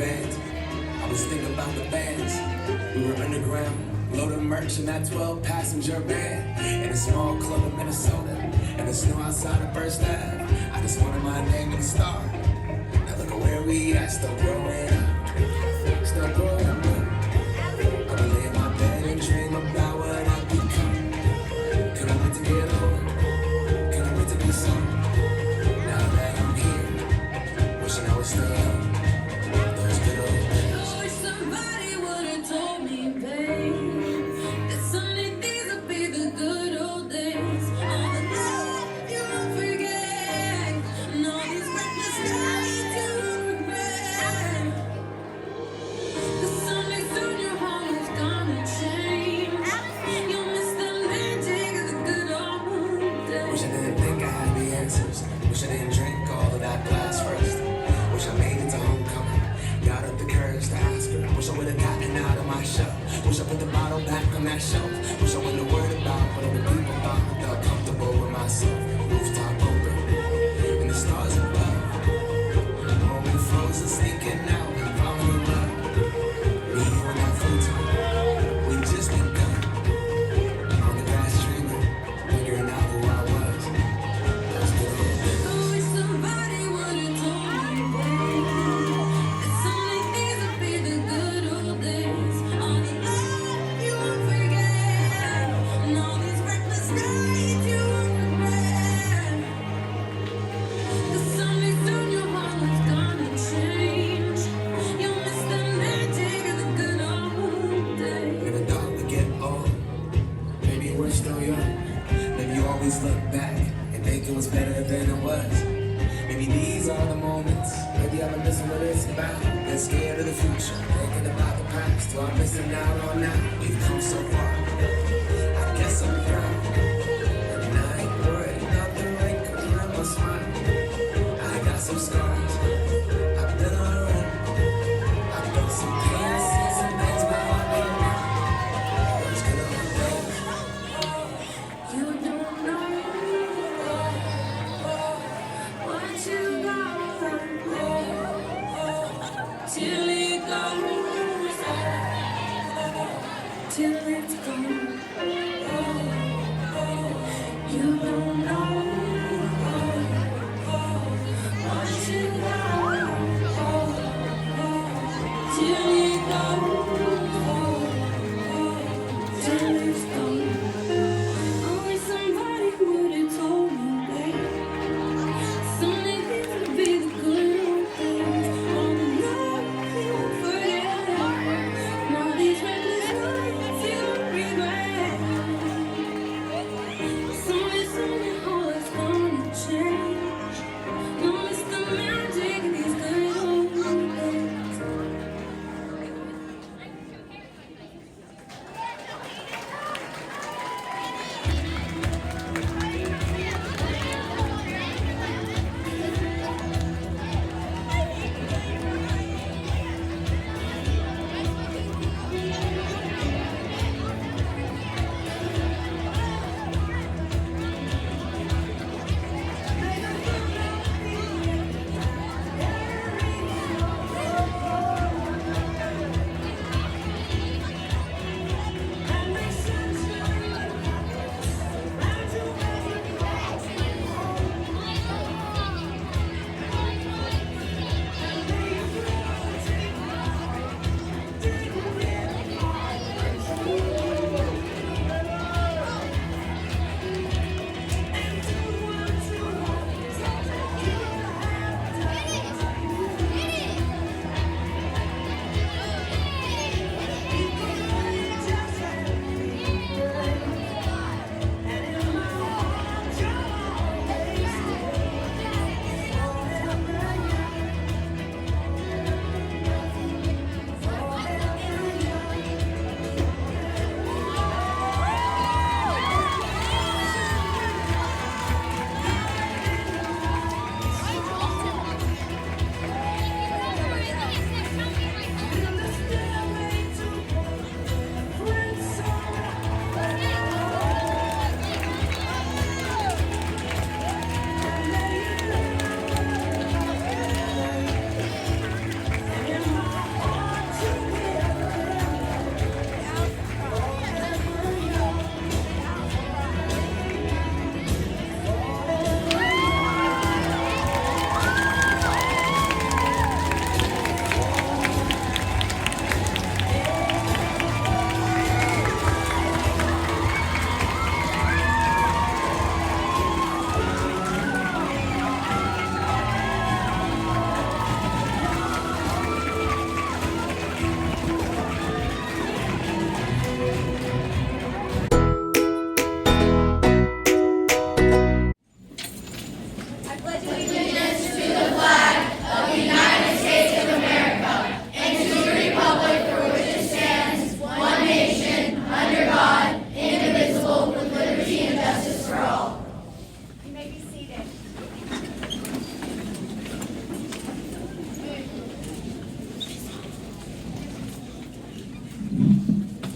bands. I was thinking about the bands. We were underground, loaded merch in that 12-passenger van in a small club in Minnesota, and the snow outside of First Ave. I just wanted my name in the star. Now look at where we at, still growing up, still growing up. I would lay in my bed and dream about what I'd become. Couldn't wait to get old, couldn't wait to be some. Now that I'm here, wishing I was still young. Those good old days. I wish somebody would've told me, babe, that someday these would be the good old days. All the love you won't forget, and all these reckless days you won't regret. 'Cause someday soon your home is gonna change. You'll miss the magic of the good old days. Wish I didn't think I had the answers. Wish I didn't drink all of that glass first. Wish I made it to homecoming. Got up the courage to ask her. Wish I would've gotten out of my shell. Wish I put the bottle back on that shelf. Wish I wouldn't have worried about what other people thought. Felt comfortable with myself. Rooftop open, and the stars above. When we frozen, sneaking out and falling in love. Me, you, and that futon. We just begun. On the grass dreaming, figuring out who I was. Those good old days. I wish somebody would've told me, babe, that someday these would be the good old days. All the love you won't forget, and all these reckless days you won't regret. 'Cause someday soon your heart is gonna change. You'll miss the magic of the good old days. Never thought we'd get old. Maybe we're still young. Maybe you always look back and think it was better than it was. Maybe these are the moments. Maybe I've been missing what it's about. Been scared of the future, thinking about the past. Do I'm missing out on now? We've come so far. I guess I'm proud. And I ain't worried about the wrinkles on my smile. I got some scars. I've been around. I've done some pain. I see some things, but I'll be now. Those good old days. You don't know what you got till it goes, till it's gone. You don't know what you got till it goes, till it's gone. I wish somebody would've told me, babe, someday these would be the good old days. All the love you won't forget, and all these reckless nights you won't regret. Someday soon your heart is gonna change. You'll miss the magic of these good old days.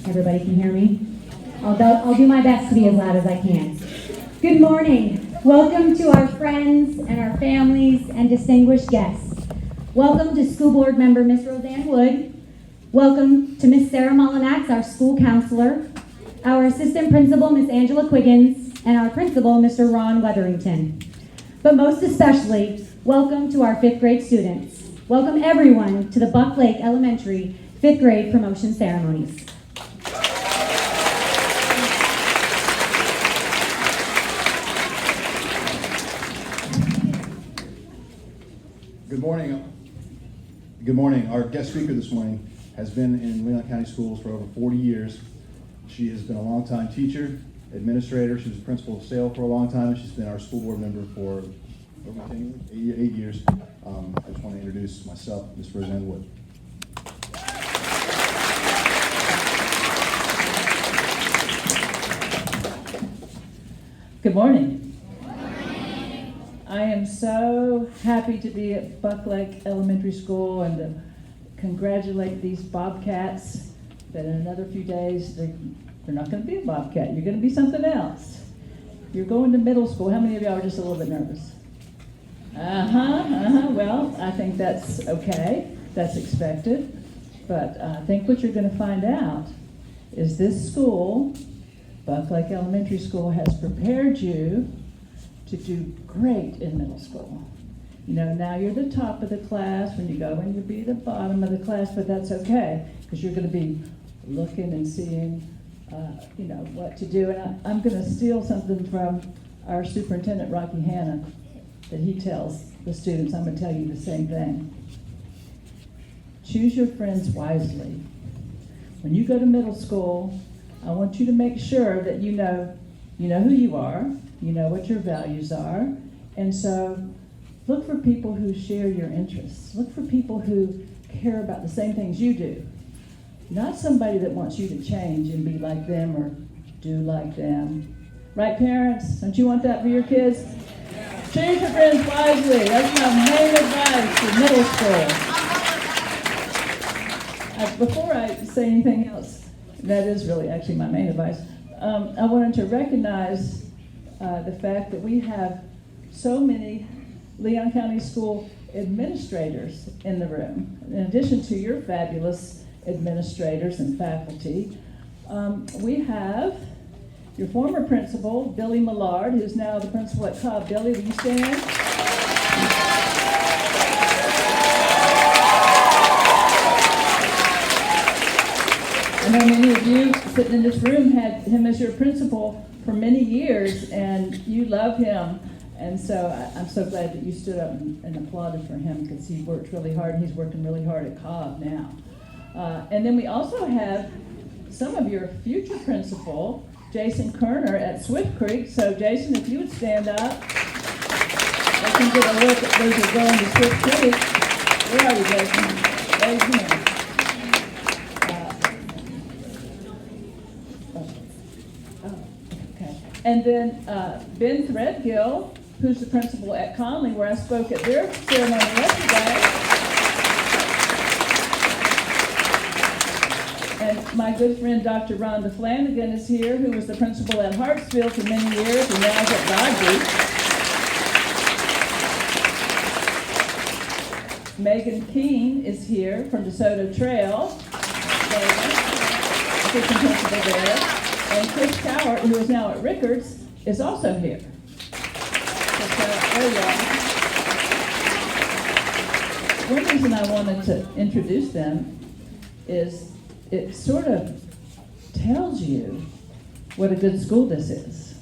Everybody can hear me? I'll do my best to be as loud as I can. Good morning. Welcome to our friends and our families and distinguished guests. Welcome to School Board Member Miss Roseanne Wood. Welcome to Miss Sarah Molinax, our school counselor, our assistant principal, Miss Angela Quiggins, and our principal, Mr. Ron Weatherington. But most especially, welcome to our 5th grade students. Welcome everyone to the Buck Lake Elementary 5th grade promotion ceremonies. Good morning. Good morning. Our guest speaker this morning has been in Leon County Schools for over 40 years. She has been a longtime teacher, administrator. She was a principal of SAIL for a long time, and she's been our school board member for over 8 years. I just want to introduce myself, Ms. Roseanne Wood. Good morning. I am so happy to be at Buck Lake Elementary School and to congratulate these Bobcats that in another few days, they're not going to be a Bobcat. You're going to be something else. You're going to middle school. How many of y'all are just a little bit nervous? Well, I think that's okay. That's expected. But I think what you're going to find out is this school, Buck Lake Elementary School, has prepared you to do great in middle school. You know, now you're the top of the class. When you go in, you'll be the bottom of the class, but that's okay, because you're going to be looking and seeing, what to do. And I'm going to steal something from our superintendent, Rocky Hanna, that he tells the students. I'm going to tell you the same thing. Choose your friends wisely. When you go to middle school, I want you to make sure that you know who you are, you know what your values are, and so look for people who share your interests. Look for people who care about the same things you do. Not somebody that wants you to change and be like them or do like them. Right, parents? Don't you want that for your kids? Choose your friends wisely. That's my main advice for middle school. Before I say anything else, that is really actually my main advice. I wanted to recognize the fact that we have so many Leon County School administrators in the room. In addition to your fabulous administrators and faculty, we have your former principal, Billy Millard, who's now the principal at Cobb. Billy, will you stand? I know many of you sitting in this room had him as your principal for many years, and you love him. And so I'm so glad that you stood up and applauded for him, because he worked really hard, and he's working really hard at Cobb now. And then we also have some of your future principal, Jason Kerner at Swift Creek. So Jason, if you would stand up, I can get a look at those who are going to Swift Creek. Where are you, Jason? Raise your hand. Okay. And then Ben Threadgill, who's the principal at Conley, where I spoke at their ceremony yesterday. And my good friend Dr. Rhonda Flanagan is here, who was the principal at Hartsfield for many years and now is at Godby. Megan Keene is here from DeSoto Trail, assistant principal there. And Chris Cowart, who is now at Rickards, is also here. There you are. One reason I wanted to introduce them is it sort of tells you what a good school this is.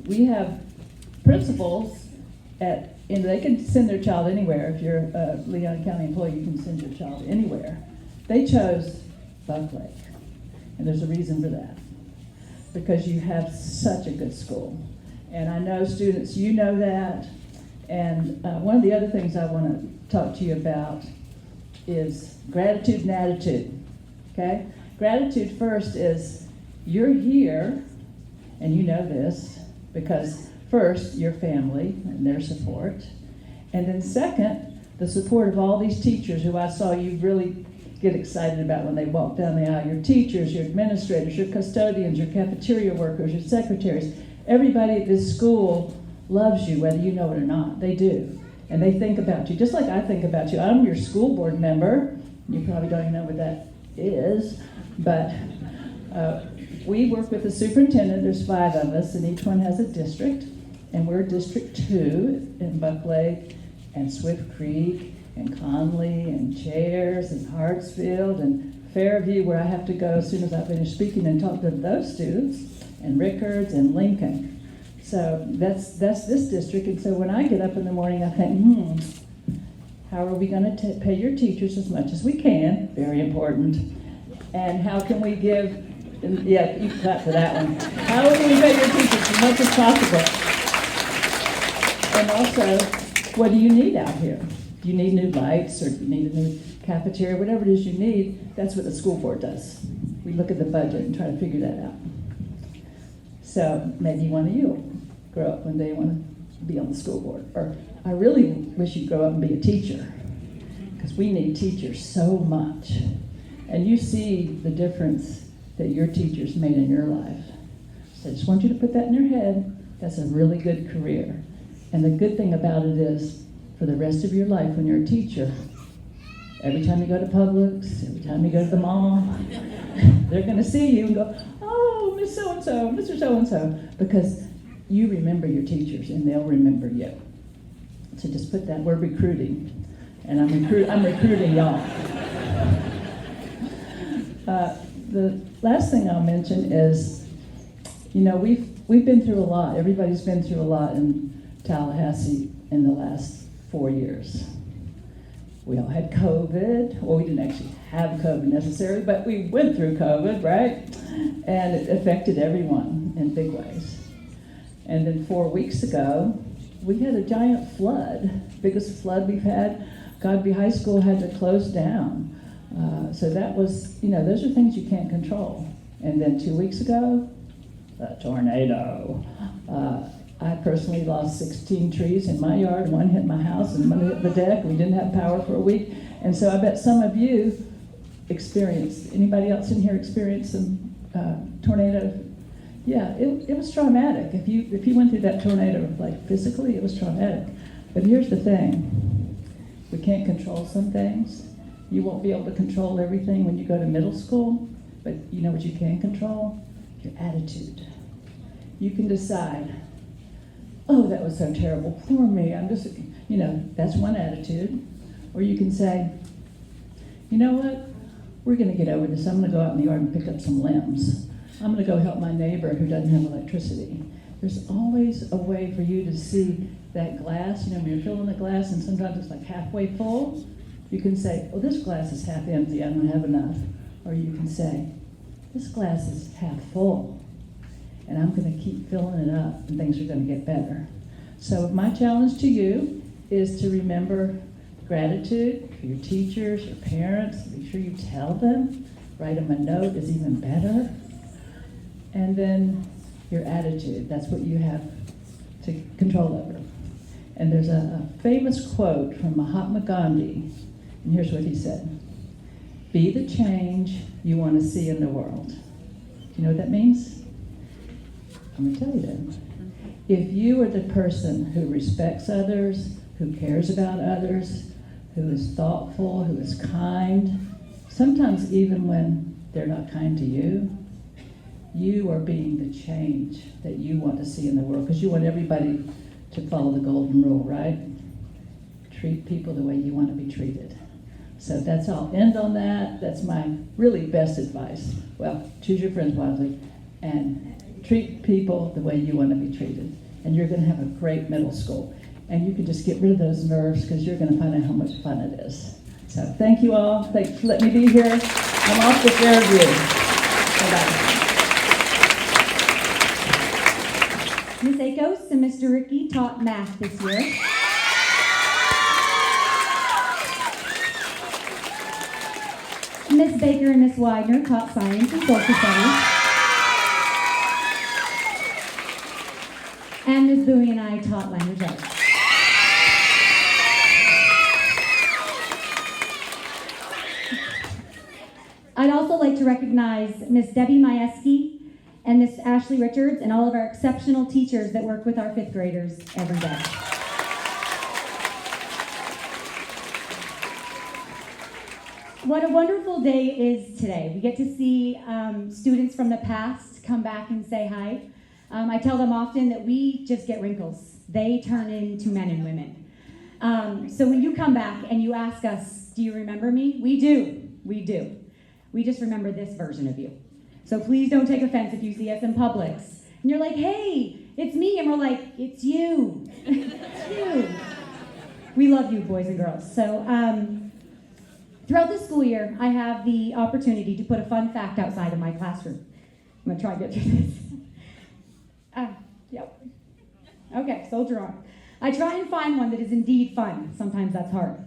We have principals they can send their child anywhere. If you're a Leon County employee, you can send your child anywhere. They chose Buck Lake, and there's a reason for that, because you have such a good school. And I know students, you know that. And one of the other things I want to talk to you about is gratitude and attitude. Okay? Gratitude first is you're here, and you know this, because first, your family and their support. And then second, the support of all these teachers who I saw you really get excited about when they walk down the aisle. Your teachers, your administrators, your custodians, your cafeteria workers, your secretaries, everybody at this school loves you, whether you know it or not. They do. And they think about you, just like I think about you. I'm your school board member. You probably don't even know what that is, but we work with the superintendent. There's 5 of us, and each one has a district. And we're District 2 in Buck Lake and Swift Creek and Conley and Chairs and Hartsfield and Fairview, where I have to go as soon as I finish speaking and talk to those students, and Rickards and Lincoln. So that's this district. And so when I get up in the morning, I think, how are we going to pay your teachers as much as we can? Very important. And how can we give, yeah, you clap for that one. How can we pay your teachers as much as possible? And also, what do you need out here? Do you need new lights, or do you need a new cafeteria? Whatever it is you need, that's what the school board does. We look at the budget and try to figure that out. So maybe one of you will grow up one day and want to be on the school board. Or I really wish you'd grow up and be a teacher, because we need teachers so much. And you see the difference that your teachers made in your life. So I just want you to put that in your head. That's a really good career. And the good thing about it is, for the rest of your life, when you're a teacher, every time you go to Publix, every time you go to the mall, they're going to see you and go, oh, Miss So-and-so, Mr. So-and-so, because you remember your teachers and they'll remember you. So just put that, we're recruiting, and I'm recruiting y'all. The last thing I'll mention is, you know, we've been through a lot. Everybody's been through a lot in Tallahassee in the last 4 years. We all had COVID. Well, we didn't actually have COVID necessarily, but we went through COVID, right? And it affected everyone in big ways. And then 4 weeks ago, we had a giant flood, biggest flood we've had. Godby High School had to close down. So that was, you know, those are things you can't control. And then 2 weeks ago, a tornado. I personally lost 16 trees in my yard. One hit my house and one hit the deck. We didn't have power for a week. And so I bet some of you experienced, anybody else in here experienced some tornado? Yeah, it was traumatic. If you went through that tornado, like physically, it was traumatic. But here's the thing. We can't control some things. You won't be able to control everything when you go to middle school. But you know what you can control? Your attitude. You can decide, oh, that was so terrible, poor me, I'm just, you know, that's one attitude. Or you can say, you know what, we're gonna get over this. I'm gonna go out in the yard and pick up some limbs. I'm gonna go help my neighbor who doesn't have electricity. There's always a way for you to see that glass, you know, when you're filling the glass and sometimes it's like halfway full, you can say, oh, this glass is half empty, I don't have enough. Or you can say, this glass is half full, and I'm going to keep filling it up, and things are going to get better. So my challenge to you is to remember gratitude for your teachers, your parents. Make sure you tell them. Write them a note is even better. And then your attitude. That's what you have to control over. And there's a famous quote from Mahatma Gandhi, and here's what he said. Be the change you want to see in the world. Do you know what that means? I'm going to tell you that. If you are the person who respects others, who cares about others, who is thoughtful, who is kind, sometimes even when they're not kind to you, you are being the change that you want to see in the world, because you want everybody to follow the golden rule, right? Treat people the way you want to be treated. So that's all. End on that. That's my really best advice. Well, choose your friends wisely and treat people the way you want to be treated. And you're going to have a great middle school. And you can just get rid of those nerves, because you're going to find out how much fun it is. So thank you all. Thanks for letting me be here. I'm off to Fairview. Bye-bye. Ms. Akos and Mr. Ricky taught math this year. Ms. Baker and Ms. Widener taught science and social studies. And Ms. Bowie and I taught language arts. I'd also like to recognize Miss Debbie Majewski and Miss Ashley Richards and all of our exceptional teachers that work with our fifth graders every day. What a wonderful day is today. We get to see students from the past come back and say hi. I tell them often that we just get wrinkles. They turn into men and women. So when you come back and you ask us, do you remember me? We do. We do. We just remember this version of you. So please don't take offense if you see us in Publix. And you're like, hey, it's me. And we're like, it's you. It's you. We love you, boys and girls. So throughout the school year, I have the opportunity to put a fun fact outside of my classroom. I'm going to try and get through this. Yep. Okay, soldier on. I try and find one that is indeed fun. Sometimes that's hard.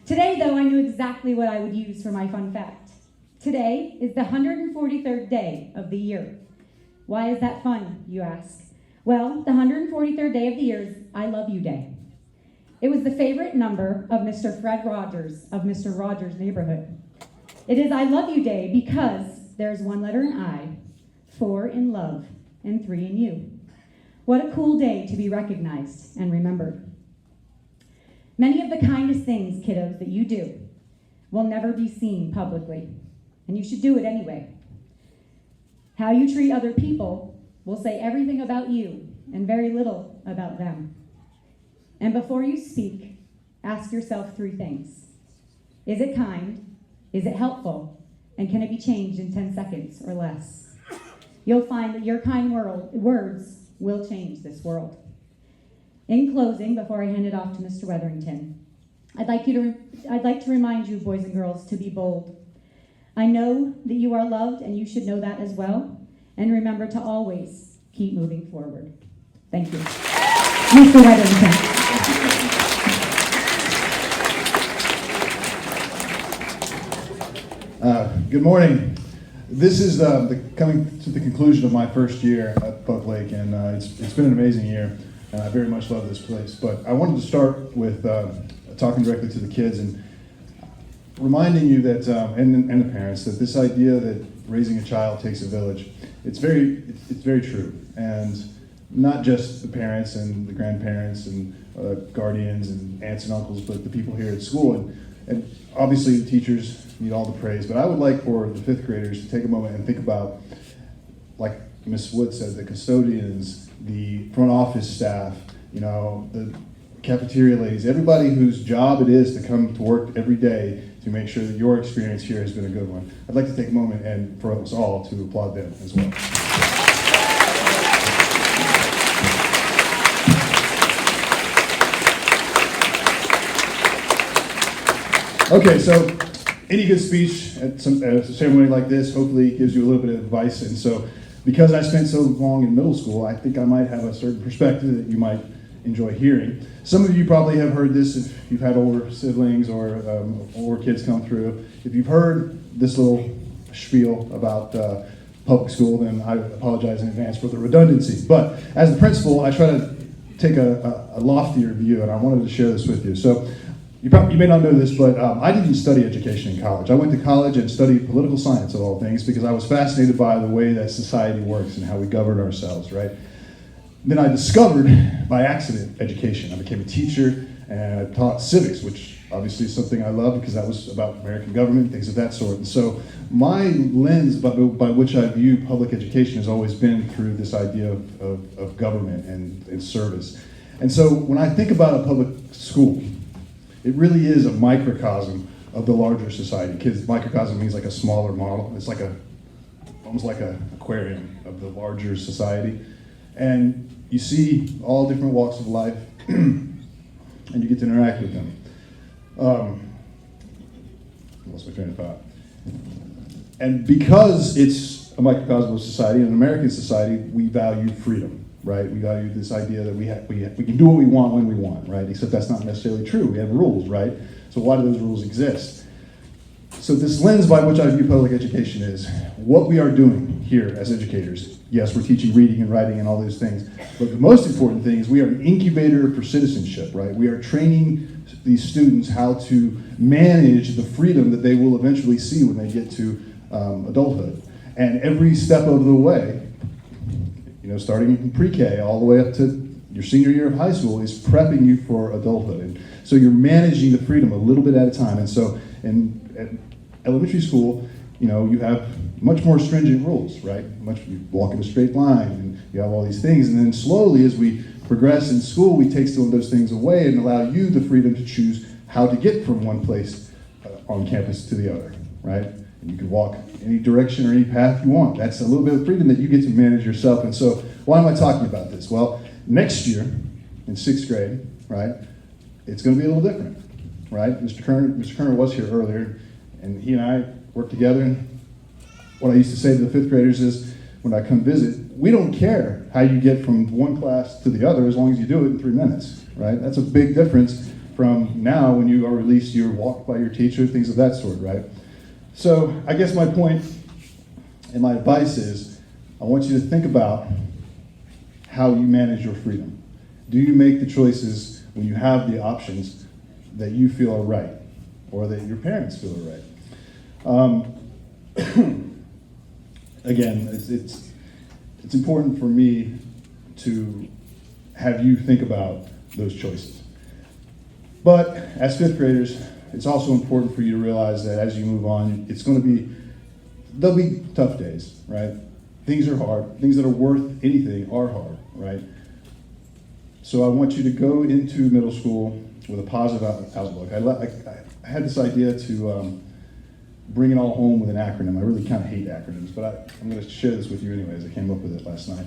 Today, though, I knew exactly what I would use for my fun fact. Today is the 143rd day of the year. Why is that fun, you ask? Well, the 143rd day of the year is I Love You Day. It was the favorite number of Mr. Fred Rogers of Mr. Rogers' Neighborhood. It is I Love You Day because there's one letter in I, 4 in love, and 3 in you. What a cool day to be recognized and remembered. Many of the kindest things, kiddos, that you do will never be seen publicly, and you should do it anyway. How you treat other people will say everything about you and very little about them. And before you speak, ask yourself 3 things. Is it kind? Is it helpful? And can it be changed in 10 seconds or less? You'll find that your kind words will change this world. In closing, before I hand it off to Mr. Wetherington, I'd like to remind you, boys and girls, to be bold. I know that you are loved, and you should know that as well. And remember to always keep moving forward. Thank you. Mr. Wetherington. Good morning. This is coming to the conclusion of my first year at Buck Lake, and it's been an amazing year, and I very much love this place. But I wanted to start with talking directly to the kids and reminding you that, and the parents, that this idea that raising a child takes a village, it's very true. And not just the parents and the grandparents and guardians and aunts and uncles, but the people here at school. And obviously the teachers need all the praise, but I would like for the 5th graders to take a moment and think about, like Ms. Wood said, the custodians, the front office staff, the cafeteria ladies, everybody whose job it is to come to work every day to make sure that your experience here has been a good one. I'd like to take a moment and for us all to applaud them as well. Okay, so any good speech at a ceremony like this hopefully gives you a little bit of advice. And so because I spent so long in middle school, I think I might have a certain perspective that you might enjoy hearing. Some of you probably have heard this if you've had older siblings or older kids come through. If you've heard this little spiel about public school, then I apologize in advance for the redundancy. But as the principal, I try to take a loftier view, and I wanted to share this with you. So you may not know this, but I didn't study education in college. I went to college and studied political science, of all things, because I was fascinated by the way that society works and how we govern ourselves, right? Then I discovered, by accident, education. I became a teacher, and I taught civics, which obviously is something I love because that was about American government, things of that sort. And so my lens by which I view public education has always been through this idea of government and service. And so when I think about a public school, it really is a microcosm of the larger society. Kids, microcosm means like a smaller model. It's like almost like an aquarium of the larger society. And you see all different walks of life, and you get to interact with them. I lost my train of thought. And because it's a microcosm of society, in an American society, we value freedom, right? We value this idea that we can do what we want when we want, right? Except that's not necessarily true. We have rules, right? So why do those rules exist? So this lens by which I view public education is what we are doing here as educators. Yes, we're teaching reading and writing and all those things, but the most important thing is we are an incubator for citizenship, right? We are training these students how to manage the freedom that they will eventually see when they get to adulthood. And every step of the way, starting in pre-K all the way up to your senior year of high school, is prepping you for adulthood. And so you're managing the freedom a little bit at a time. And so at elementary school, you have much more stringent rules, right? You walk in a straight line, and you have all these things. And then slowly, as we progress in school, we take some of those things away and allow you the freedom to choose how to get from one place on campus to the other, right? And you can walk any direction or any path you want. That's a little bit of freedom that you get to manage yourself. And so why am I talking about this? Well, next year in 6th grade, right, it's going to be a little different, right? Mr. Kerner was here earlier, and he and I worked together. And what I used to say to the 5th graders is, when I come visit, we don't care how you get from one class to the other as long as you do it in 3 minutes, right? That's a big difference from now when you are released, you're walked by your teacher, things of that sort, right? So I guess my point and my advice is, I want you to think about how you manage your freedom. Do you make the choices when you have the options that you feel are right, or that your parents feel are right? Again, it's important for me to have you think about those choices. But as 5th graders, it's also important for you to realize that as you move on, there'll be tough days, right? Things are hard. Things that are worth anything are hard, right? So I want you to go into middle school with a positive outlook. I had this idea to bring it all home with an acronym. I really kind of hate acronyms, but I'm going to share this with you anyways. I came up with it last night.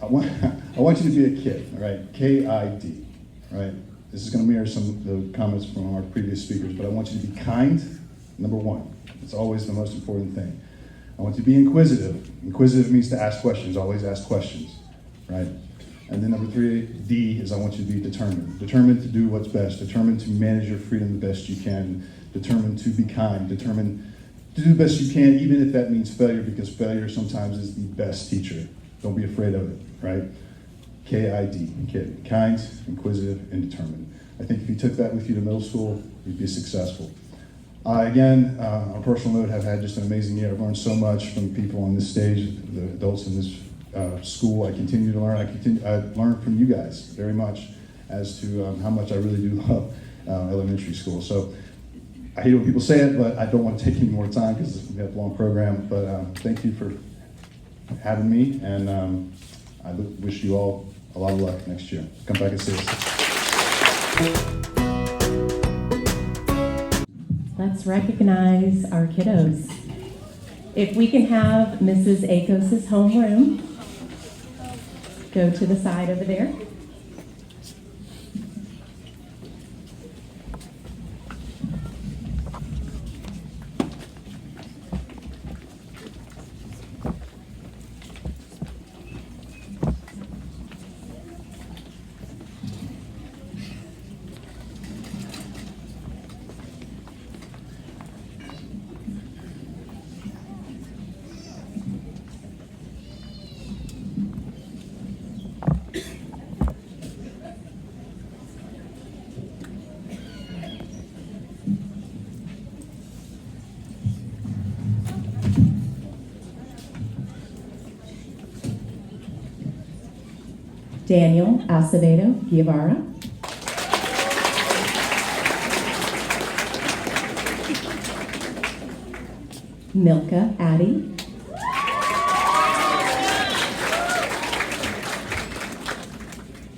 I want you to be a kid, all right? KID, right? This is going to mirror some of the comments from our previous speakers, but I want you to be kind, number one. It's always the most important thing. I want you to be inquisitive. Inquisitive means to ask questions, always ask questions, right? And then number 3, D, is I want you to be determined. Determined to do what's best, determined to manage your freedom the best you can, determined to be kind, determined to do the best you can, even if that means failure, because failure sometimes is the best teacher. Don't be afraid of it, right? KID, kid, kind, inquisitive, and determined. I think if you took that with you to middle school, you'd be successful. Again, on a personal note, have had just an amazing year. I've learned so much from people on this stage, the adults in this school. I continue to learn. I learn from you guys very much as to how much I really do love elementary school. So I hate when people say it, but I don't want to take any more time because we have a long program. But thank you for having me, and I wish you all a lot of luck next year. Come back and see us. Let's recognize our kiddos. If we can have Mrs. Akos' homeroom go to the side over there. Daniel Acevedo Guevara. Milka Addy.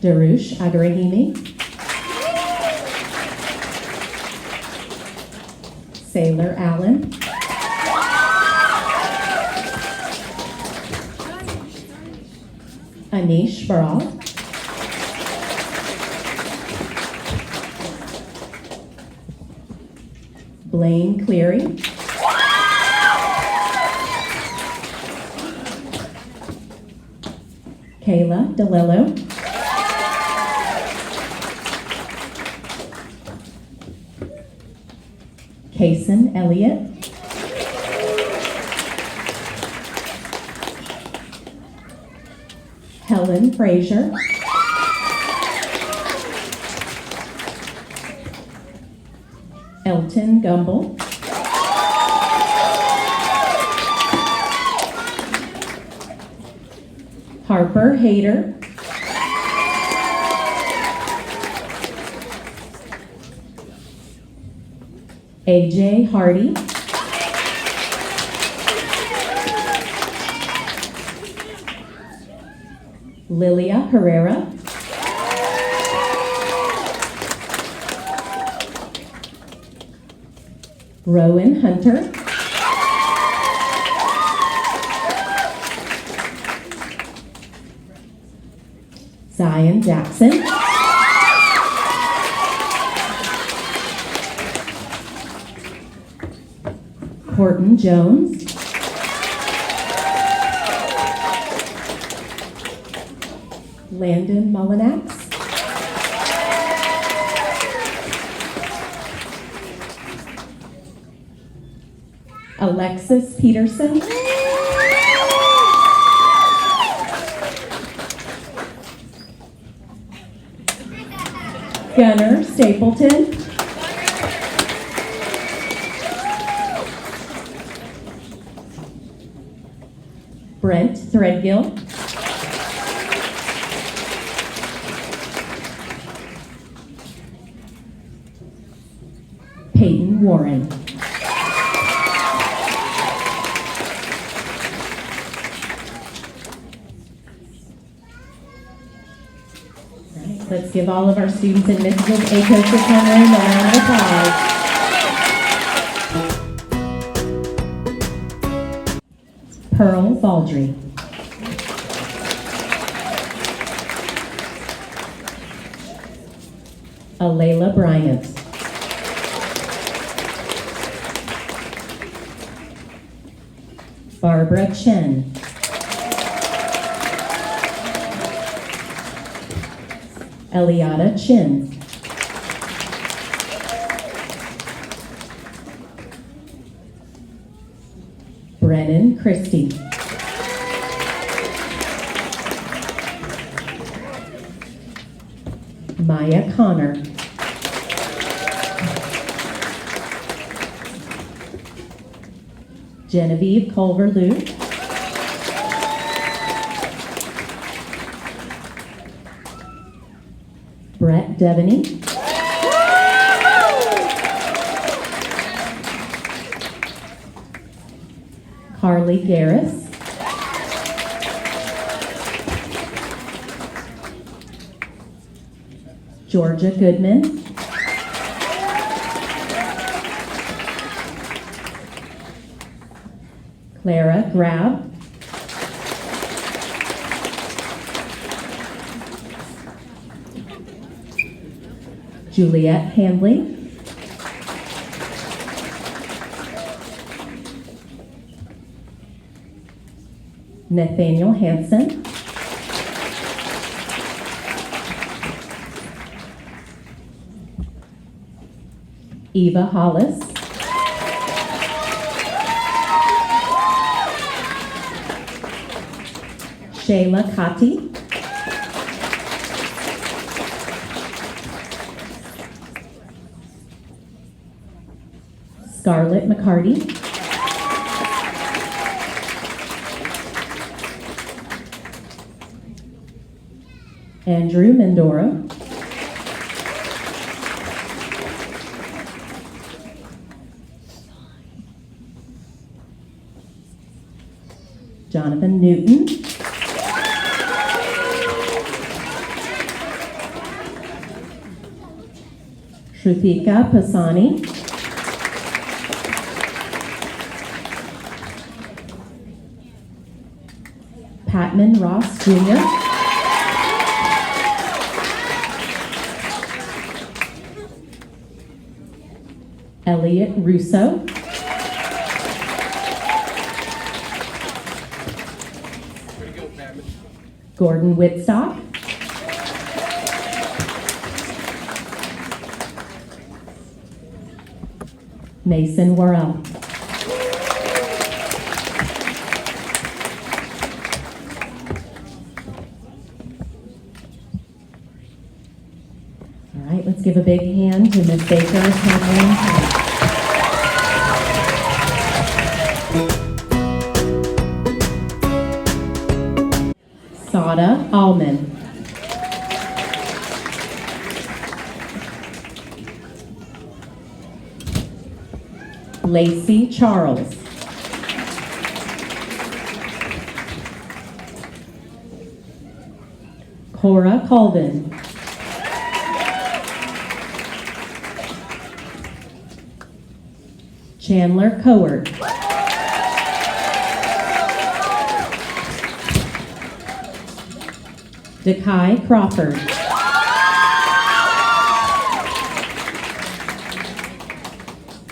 Darush Agarahimi. Sailor Allen. Anish Baral. Blaine Cleary. Kayla DeLillo. Kason Elliott. Helen Frazier. Elton Gumble. Harper Hayter. AJ Hardy. Lilia Herrera. Rowan Hunter. Zion Jackson. Horton Jones. Landon Mullinax. Alexis Peterson. Gunnar Stapleton. Brent Threadgill. Peyton Warren. Let's give all of our students in Mrs. ACOS's homeroom a round of applause. Pearl Baldry. Alayla Bryant. Barbara Chen. Eliada Chin. Brennan Christie. Maya Connor. Genevieve Culver-Lew. Brett Devaney. Carly Garris. Georgia Goodman. Clara Grab. Juliette Handley. Nathaniel Hansen. Eva Hollis. Shayla Kati. Scarlett McCarty. Andrew Mendora. Jonathan Newton. Shrutika Pasani. Patman Ross Jr. Elliot Russo. Gordon Whitstock. Mason Worrell. All right, let's give a big hand to Ms. Baker's homeroom. Ada Allman. Lacey Charles. Cora Colvin. Chandler Coward. Dekai Crawford.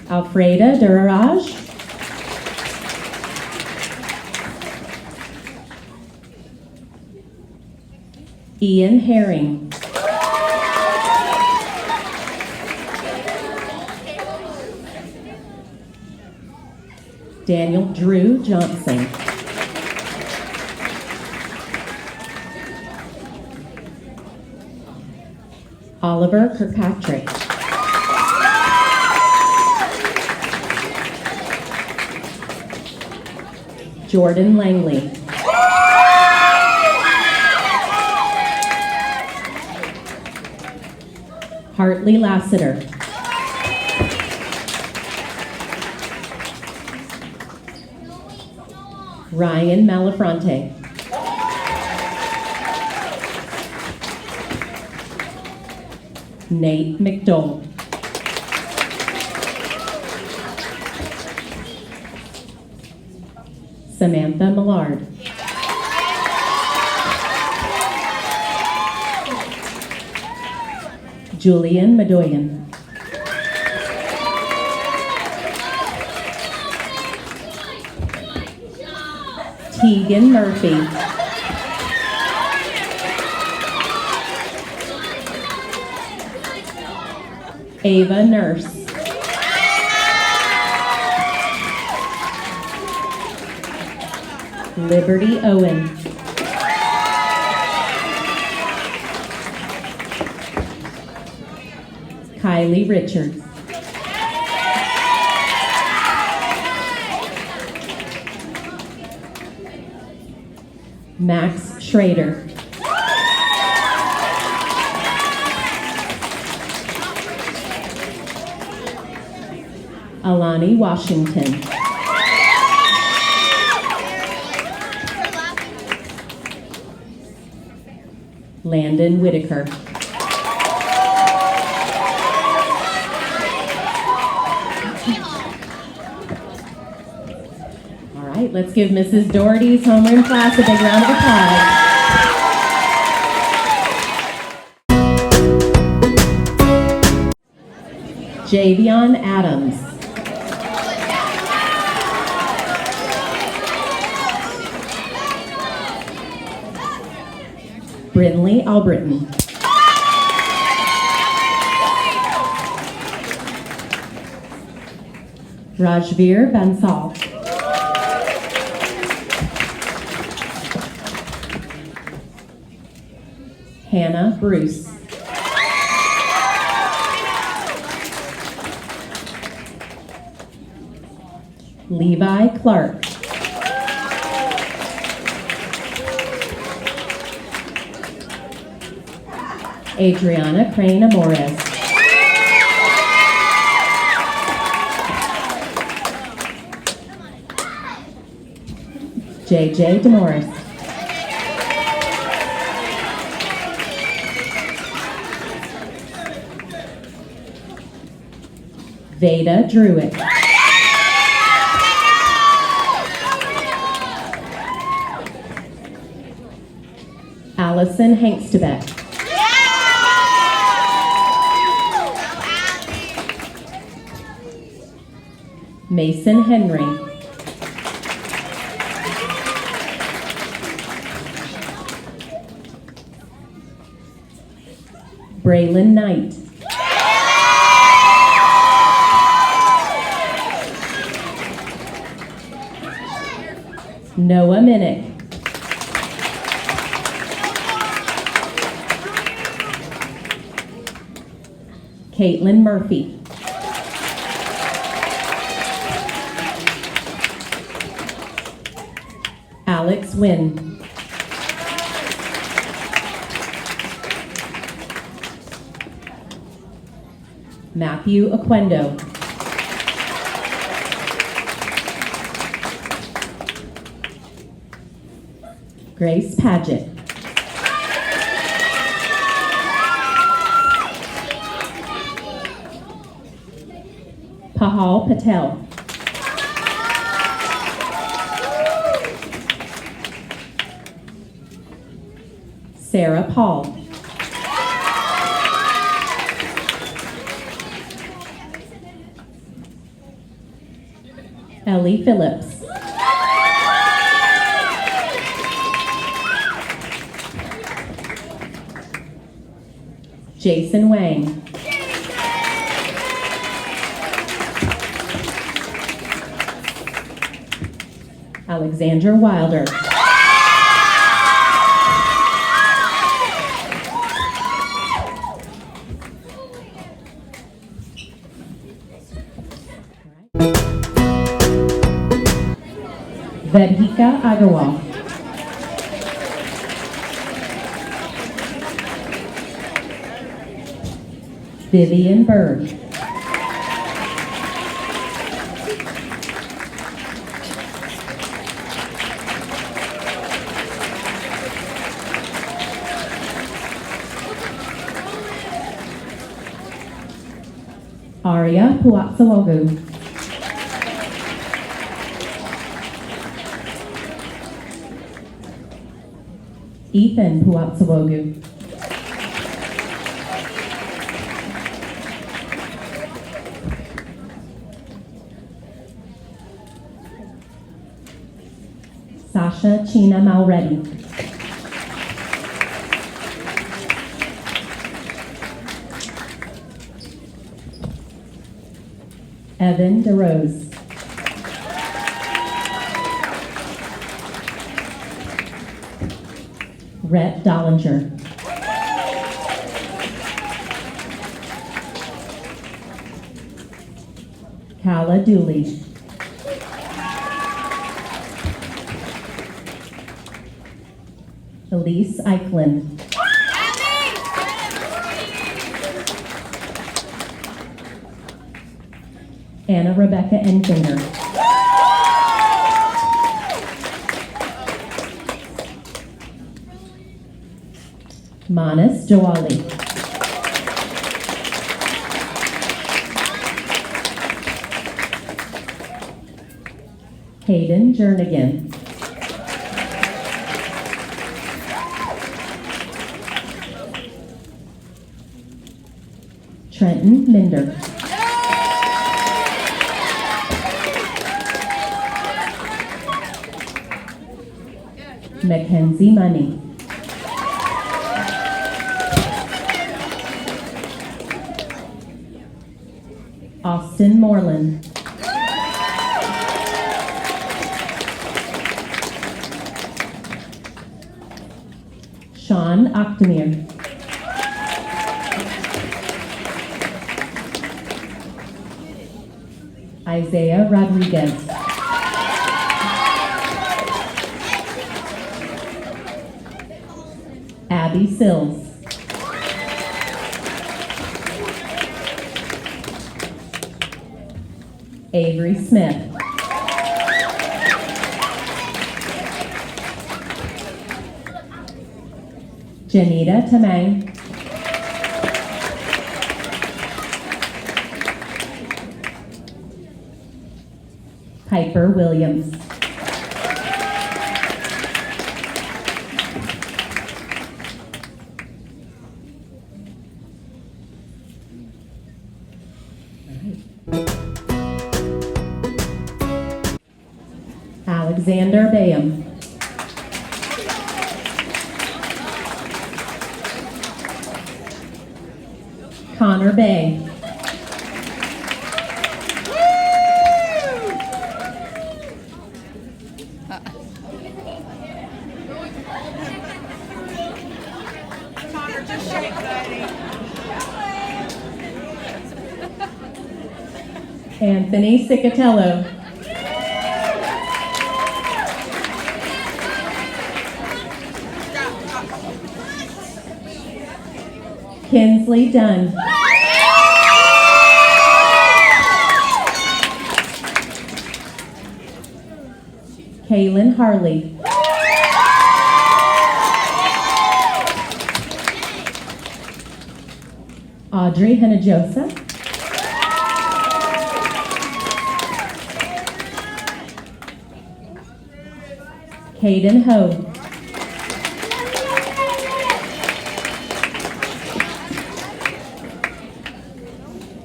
Alfreda Duraraj. Ian Herring. Daniel Drew Johnson. Oliver Kirkpatrick. Jordan Langley. Hartley Lassiter. Ryan Malafronte. Nate McDowell. Samantha Millard. Julian Madoyan. Tegan Murphy. Ava Nurse. Liberty Owen. Kylie Richards. Max Schrader. Alani Washington. Landon Whitaker. All right, let's give Mrs. Doherty's homeroom class a big round of applause. Javion Adams. Brinley Albritton. Rajveer Bansal. Hannah Bruce. Levi Clark. Adriana Crane Amores. JJ DeMorris. Veda Druitt. Allison Hangstebeck. Mason Henry. Braylon Knight. Noah Minnick. Caitlin Murphy. Alex Wynn. Matthew Oquendo. Grace Paget. Pahal Patel. Sarah Paul. Ellie Phillips. Jason Wang. Alexander Wilder. Vedhika Agarwal. Vivian Bird. Aria Puatsalogu. Ethan Puatsalogu. Sasha China Malready. Evan DeRose. Rhett Dollinger. Kala Dooley. Elise Eichlin. Anna Rebecca Enfinger. Manas Jawali. Hayden Jernigan. Trenton Minder. Mackenzie Money. Austin Moreland. Sean Octemir. Isaiah Rodriguez. Abby Sills. Avery Smith. Janita Tamang. Piper Williams. Alexander Bayham. Connor Bay. Anthony Cicatello. Kinsley Dunn. Kaylin Harley. Audrey Hinojosa. Caden Ho.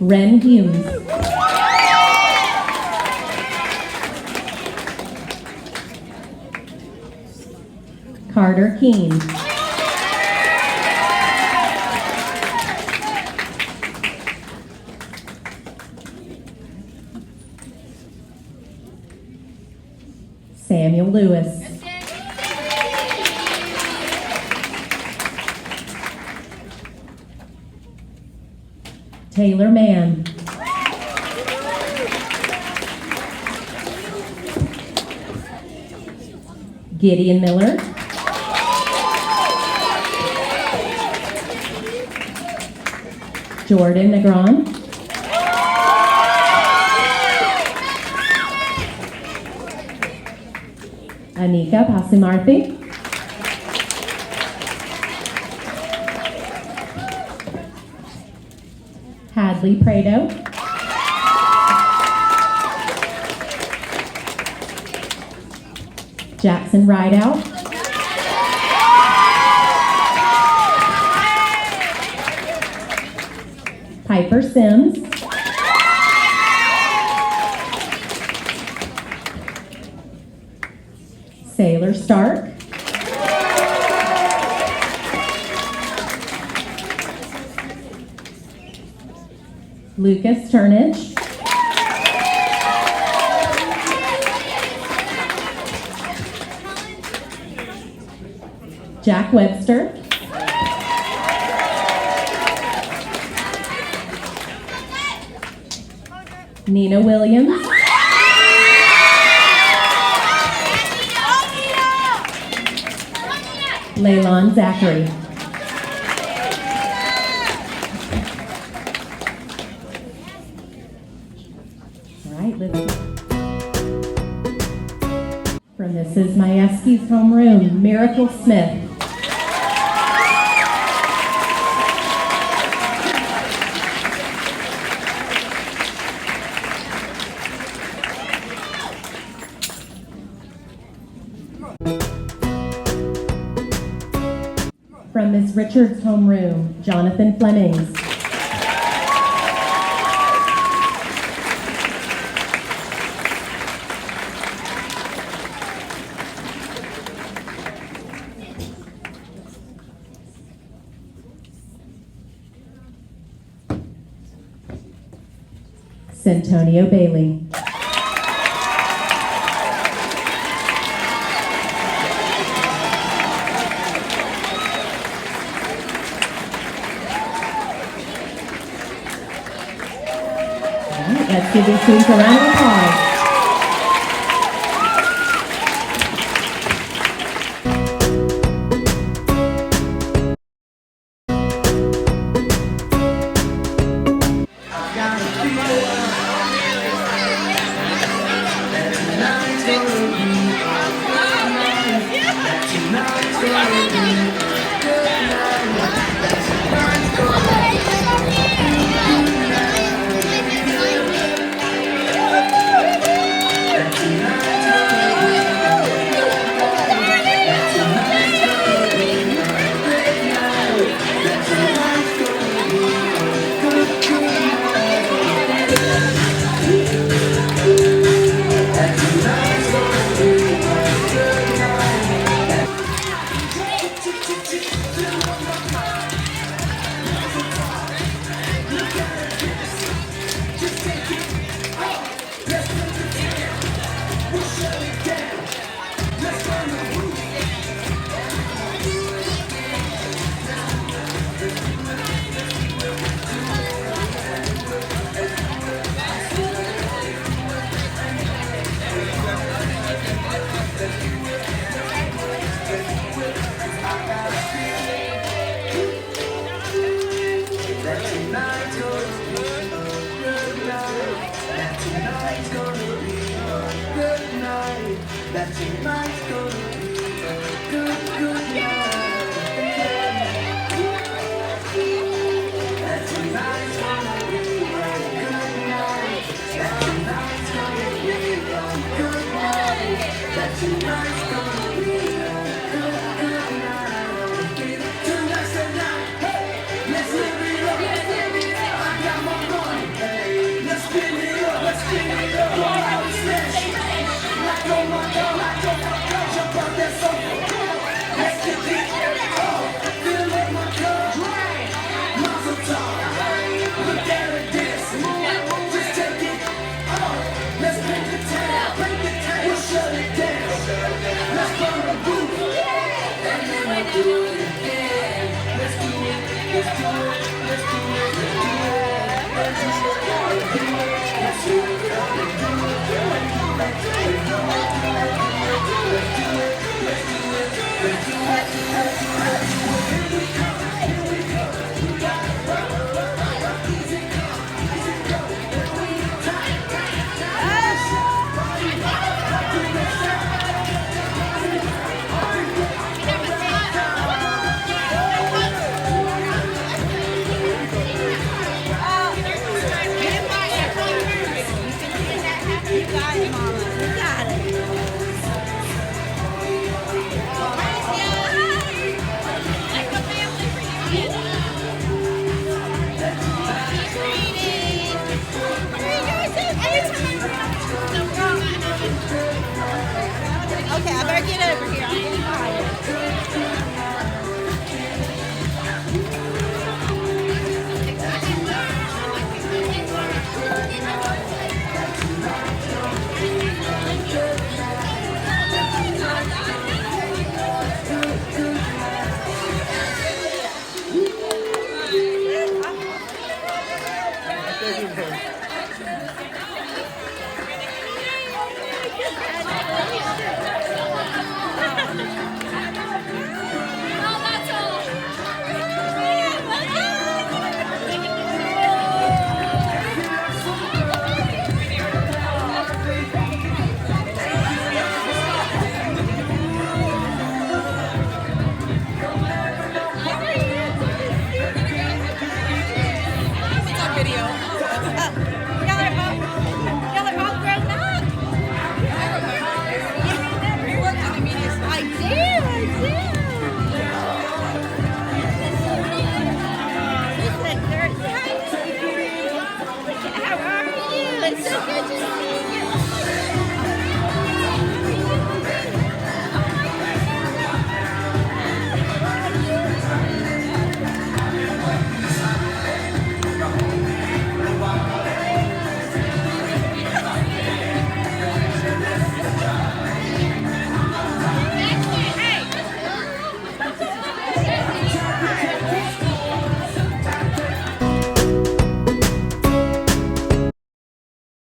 Ren Humes. Carter Keene. Samuel Lewis. Taylor Mann. Gideon Miller. Jordan Negron. Anika Pasumarthi. Hadley Prado. Jackson Rideout. Piper Sims. Sailor Stark. Lucas Turnage. Jack Webster. Nina Williams. Leilon Zachary. All right, let's from Mrs. Majewski's homeroom, Miracle Smith. From Ms. Richards' homeroom, Jonathan Flemings. Santonio Bailey. Let's give these students a round of applause. Tonight's gonna be a good night. that tonight's gonna be a good, good night. That tonight's gonna be a good night. That tonight's gonna be a good night. That tonight's gonna be a good, good night. Tonight's the night. Hey, let's live it up. I got my money. Hey, let's spin it up. Let's spin it up. Go out and smash it. Like oh my God, like oh my God, jump out that sofa. Let's get this. Fill up my cup. Mazel tov. Look at her dancing. Just take it. Let's paint the town. We'll shut it down. Let's burn the roof. And then we'll do it again. Let's do it. Let's do it. Let's do it. Let's do it. Let's do it. Let's do it. Okay, I better get over here.